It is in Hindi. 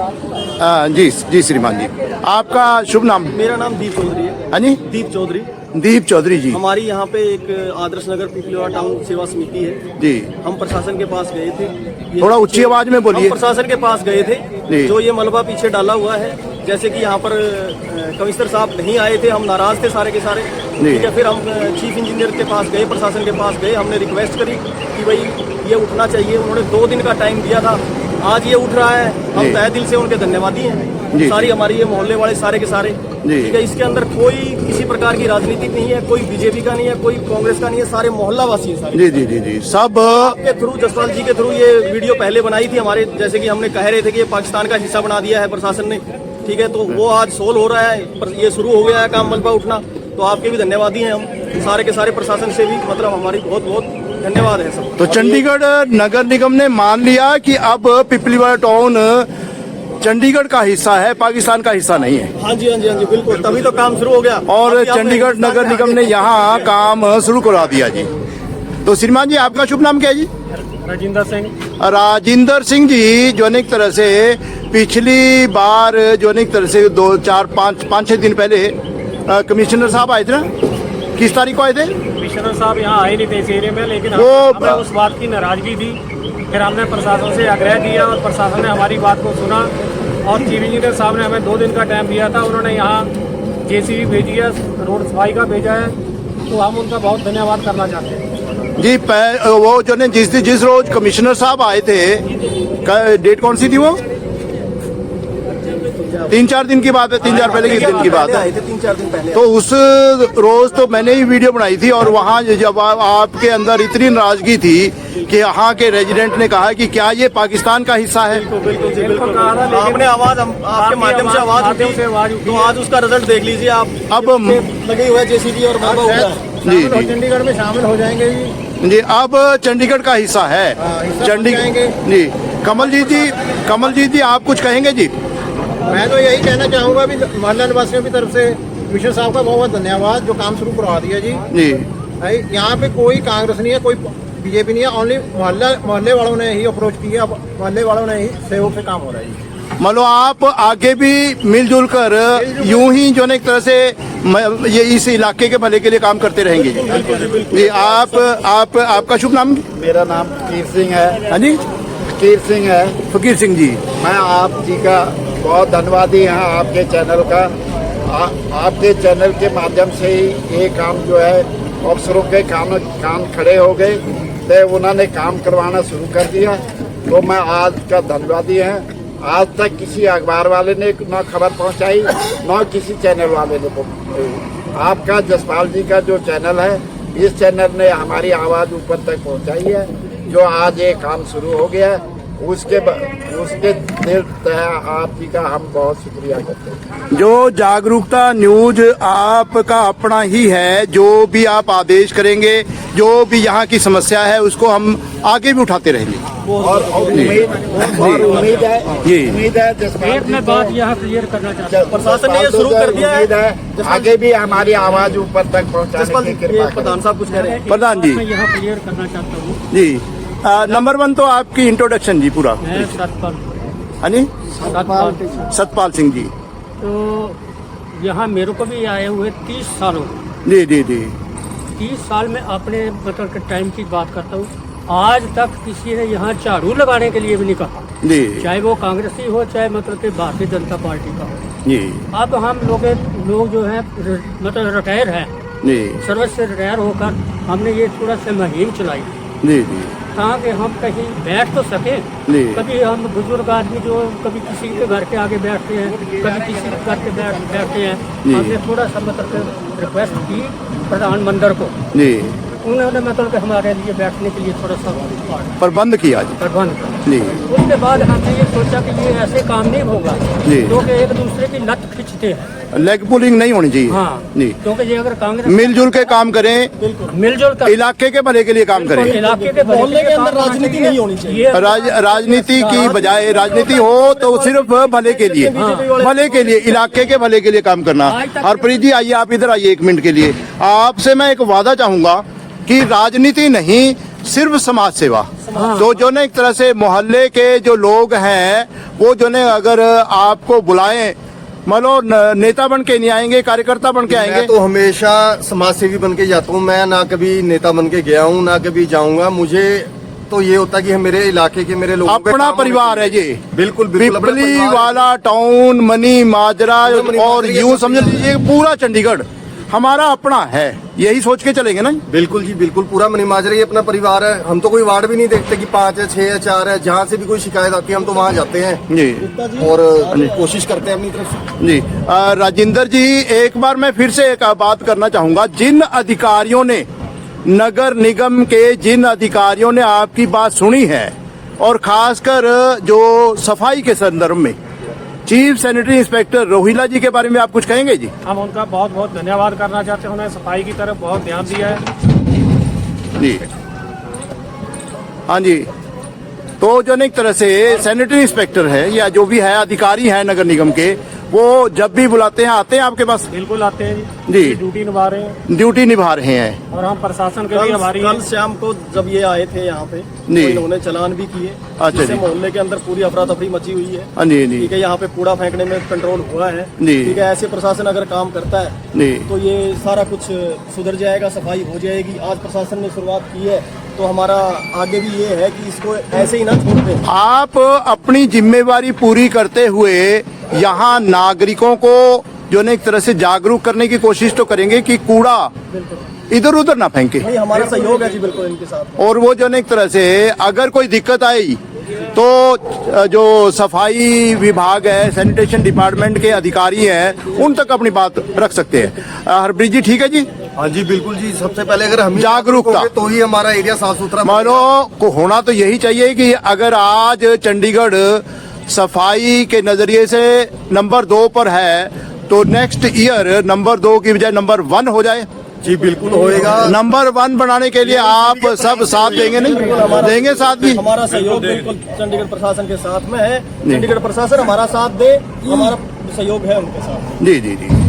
जी जी श्रीमान जी, आपका शुभ नाम? मेरा नाम दीप चौधरी है। हाँ जी, दीप चौधरी। दीप चौधरी जी। हमारी यहाँ पे एक आदर्श नगर पिपलीवाड़ा टाउन सेवा समिति है जी, हम प्रशासन के पास गए थे। थोड़ा ऊंची आवाज में बोलिए। हम प्रशासन के पास गए थे, जी। जो ये मलबा पीछे डाला हुआ है, जैसे कि यहाँ पर कमिश्नर साहब नहीं आए थे, हम नाराज थे सारे के सारे। ठीक है, फिर हम चीफ इंजीनियर के पास गए, प्रशासन के पास गए, हमने रिक्वेस्ट करी कि भाई ये उठना चाहिए। उन्होंने 2 दिन का टाइम दिया था, आज ये उठ रहा है। हम तहे दिल से उनके धन्यवादी हैं। सारी हमारी ये मोहल्ले वाले सारे के सारे, ठीक है। इसके अंदर कोई किसी प्रकार की राजनीति नहीं है, कोई बीजेपी का नहीं है, कोई कांग्रेस का नहीं है, सारे मोहल्ला वासी है सारे। जी जी जी जी, सब के थ्रू, जसपाल जी के थ्रू ये वीडियो पहले बनाई थी हमारे, जैसे कि हमने कह रहे थे कि ये पाकिस्तान का हिस्सा बना दिया है प्रशासन ने। ठीक है, तो वो आज सोल्व हो रहा है, ये शुरू हो गया है काम मलबा उठना। तो आपके भी धन्यवादी हैं हम, सारे के सारे प्रशासन से भी, मतलब हमारी बहुत बहुत धन्यवाद है सब। तो चंडीगढ़ नगर निगम ने मान लिया कि अब पिपलीवाड़ा टाउन चंडीगढ़ का हिस्सा है, पाकिस्तान का हिस्सा नहीं है। हाँ जी, हाँ जी, हाँ जी, बिल्कुल, तभी तो काम शुरू हो गया। और चंडीगढ़ नगर निगम ने यहाँ काम शुरू करा दिया जी। तो श्रीमान जी, आपका शुभ नाम क्या है जी? राजिंदर सिंह। राजिंदर सिंह जी, जो एक तरह से पिछली बार जो एक तरह से 2, 4, 5, 6 दिन पहले कमिश्नर साहब आए थे ना, किस तारीख को आए थे? कमिश्नर साहब यहाँ आए नहीं थे इस एरिया में, लेकिन वो हमें उस बात की नाराजगी थी। फिर हमने प्रशासन से आग्रह किया और प्रशासन ने हमारी बात को सुना और चीफ इंजीनियर साहब ने हमें 2 दिन का टाइम दिया था। उन्होंने यहाँ जेसीबी भेजी है, रोड सफाई का भेजा है, तो हम उनका बहुत धन्यवाद करना चाहते हैं जी। वो जो ने जिस रोज कमिश्नर साहब आए थे, डेट कौन सी थी वो? 3-4 दिन की बात है, 3-4 पहले के दिन की बात है। 3-4 दिन पहले। तो उस रोज तो मैंने ही वीडियो बनाई थी, और वहाँ जब आपके अंदर इतनी नाराजगी थी कि यहाँ के रेजिडेंट ने कहा कि क्या ये पाकिस्तान का हिस्सा है। बिल्कुल आपने आवाज आपके माध्यम से आवाज उठी, तो आज उसका रिजल्ट देख लीजिए आप। अब लगे हुए जेसीबी और मलबा उठ रहा है। जी जी चंडीगढ़ में शामिल हो जाएंगे जी, अब चंडीगढ़ का हिस्सा है चंडीगढ़ जी। कमल जी, आप कुछ कहेंगे जी? मैं तो यही कहना चाहूँगा भी मोहल्ला निवासियों की तरफ से कमिश्नर साहब का बहुत बहुत धन्यवाद, जो काम शुरू करवा दिया जी। यहाँ पे कोई कांग्रेस नहीं है, कोई बीजेपी नहीं है, ओनली मोहल्ले वालों ने ही अप्रोच किया, मोहल्ले वालों ने ही सहयोग से काम हो रहा है जी। मतलब आप आगे भी मिलजुल कर यूं ही जो एक तरह से ये इस इलाके के भले के लिए काम करते रहेंगे जी। आपका शुभ नाम? मेरा नाम फकीर सिंह है। हाँ जी, फकीर सिंह है। फकीर सिंह जी, मैं आप जी का बहुत धन्यवादी हैं, आपके चैनल का। आपके चैनल के माध्यम से ही ये काम जो है अफसरों के कान खड़े हो गए, तो उन्होंने काम करवाना शुरू कर दिया। तो मैं आज का धन्यवादी हैं। आज तक किसी अखबार वाले ने न खबर पहुंचाई, न किसी चैनल वाले ने पहुंचाई। आपका जसपाल जी का जो चैनल है, इस चैनल ने हमारी आवाज़ ऊपर तक पहुंचाई है, जो आज ये काम शुरू हो गया है। उसके दिल आप जी का हम बहुत शुक्रिया करते हैं। जो जागरूकता न्यूज आपका अपना ही है, जो भी आप आदेश करेंगे, जो भी यहाँ की समस्या है, उसको हम आगे भी उठाते रहेंगे। और उम्मीद है एक मैं बात यहाँ क्लियर करना चाहता हूँ, प्रशासन ने ये शुरू कर दिया है, आगे भी हमारी आवाज ऊपर तक पहुँचाने की कृपा करें। प्रधान साहब कुछ कह रहे हैं। प्रधान जी, मैं यहाँ क्लियर करना चाहता हूँ जी। नंबर 1 तो आपकी इंट्रोडक्शन जी पूरा। मैं सतपाल सतपाल सिंह जी। तो यहाँ मेरे को भी आए हुए 30 साल हो गए। जी जी जी 30 साल में अपने मतलब के टाइम की बात करता हूँ, आज तक किसी ने यहाँ झाड़ू लगाने के लिए भी नहीं कहा जी चाहे वो कांग्रेसी हो, चाहे मतलब कि भारतीय जनता पार्टी का हो। जी अब हम लोग जो है मतलब रिटायर है, जी सर्विस से रिटायर होकर हमने ये थोड़ा सा मुहिम चलाई जी जी ताकि हम कहीं बैठ तो सके। कभी हम बुजुर्ग आदमी जो कभी किसी के घर के आगे बैठते हैं, कभी किसी के घर के बैठते हैं, हमने थोड़ा सा मतलब रिक्वेस्ट की प्रधानमंत्री को जी, उन्होंने मतलब कि हमारे लिए बैठने के लिए थोड़ा सा प्रबंध किया जी। प्रबंध जी उसके बाद हमने ये सोचा कि ये ऐसे काम नहीं होगा, जी। क्योंकि एक दूसरे की लत खींचते हैं। लेग पुलिंग नहीं होनी चाहिए। हाँ जी, क्योंकि ये अगर कांग्रेस मिलजुल के काम करें, मिलजुल कर इलाके के भले के लिए काम करें। इलाके के मोहल्ले के अंदर राजनीति नहीं होनी चाहिए। राजनीति की बजाय राजनीति हो तो सिर्फ भले के लिए, भले के लिए, इलाके के भले के लिए काम करना। हरप्रीत जी आइए, आप इधर आइए 1 मिनट के लिए। आपसे मैं एक वादा चाहूंगा कि राजनीति नहीं, सिर्फ समाज सेवा। तो जो ना एक तरह से मोहल्ले के जो लोग हैं वो जो ने अगर आपको बुलाएं, मान लो नेता बन के नहीं आएंगे, कार्यकर्ता बन के आएंगे। मैं तो हमेशा समाज सेवी बन के जाता हूँ। मैं ना कभी नेता बन के गया हूँ, ना कभी जाऊंगा। मुझे तो ये होता है कि मेरे इलाके के मेरे लोगों अपना परिवार है ये। बिल्कुल बिल्कुल अपना पिपली परिवार है। वाला टाउन, मनी माजरा और यूं समझ लीजिए पूरा चंडीगढ़ हमारा अपना है, यही सोच के चलेंगे ना। बिल्कुल जी बिल्कुल, पूरा मनी माजरा ही अपना परिवार है। हम तो कोई वार्ड भी नहीं देखते कि 5 है, 6 है, 4 है। जहाँ से भी कोई शिकायत आती है हम तो वहाँ जाते हैं जी और कोशिश करते हैं अपनी तरफ से। जी। राजेंद्र जी, एक बार मैं फिर से एक बात करना चाहूंगा। जिन अधिकारियों ने, नगर निगम के जिन अधिकारियों ने आपकी बात सुनी है और खासकर जो सफाई के संदर्भ में, चीफ सैनिटरी इंस्पेक्टर रोहिला जी के बारे में आप कुछ कहेंगे जी? हम उनका बहुत बहुत धन्यवाद करना चाहते हैं। उन्होंने सफाई की तरफ बहुत ध्यान दिया है जी। हाँ जी। तो जो एक तरह से सैनिटरी इंस्पेक्टर है या जो भी है अधिकारी है नगर निगम के, वो जब भी बुलाते हैं आते हैं आपके पास? बिल्कुल आते हैं जी। ड्यूटी निभा रहे हैं। ड्यूटी निभा रहे हैं। और हम प्रशासन के लिए आभारी कल हैं। शाम को जब ये आए थे यहाँ पे तो जी। इन्होंने चालान भी किए। अच्छा जिससे जी। मोहल्ले के अंदर पूरी अफरा तफरी मची हुई है। हाँ जी जी ठीक है, यहाँ पे कूड़ा फेंकने में कंट्रोल हुआ है। जी। ठीक है, ऐसे प्रशासन अगर काम करता है जी। तो ये सारा कुछ सुधर जाएगा, सफाई हो जाएगी। आज प्रशासन ने शुरुआत की है तो हमारा आगे भी ये है कि इसको ऐसे ही ना छोड़ दें। आप अपनी जिम्मेवारी पूरी करते हुए यहाँ नागरिकों को जो है एक तरह से जागरूक करने की कोशिश तो करेंगे कि कूड़ा इधर उधर ना फेंके। नहीं, हमारा सहयोग है जी बिल्कुल इनके साथ। और वो जो है एक तरह से अगर कोई दिक्कत आई तो जो सफाई विभाग है, सैनिटेशन डिपार्टमेंट के अधिकारी हैं, उन तक अपनी बात रख सकते हैं। हरप्रीत जी ठीक है जी? हाँ जी बिल्कुल जी। सबसे पहले अगर हम जागरूकता होंगे तो ही हमारा एरिया साफ सुथरा मानो को होना तो यही चाहिए कि अगर आज चंडीगढ़ सफाई के नजरिए से नंबर 2 पर है तो नेक्स्ट ईयर नंबर 2 की बजाय नंबर 1 हो जाए। जी बिल्कुल होएगा। नंबर 1 बनाने के लिए आप सब साथ देंगे? नहीं देंगे साथ भी? हमारा सहयोग बिल्कुल चंडीगढ़ प्रशासन के साथ में है। चंडीगढ़ प्रशासन हमारा साथ दे, हमारा सहयोग है उनके साथ। जी जी जी।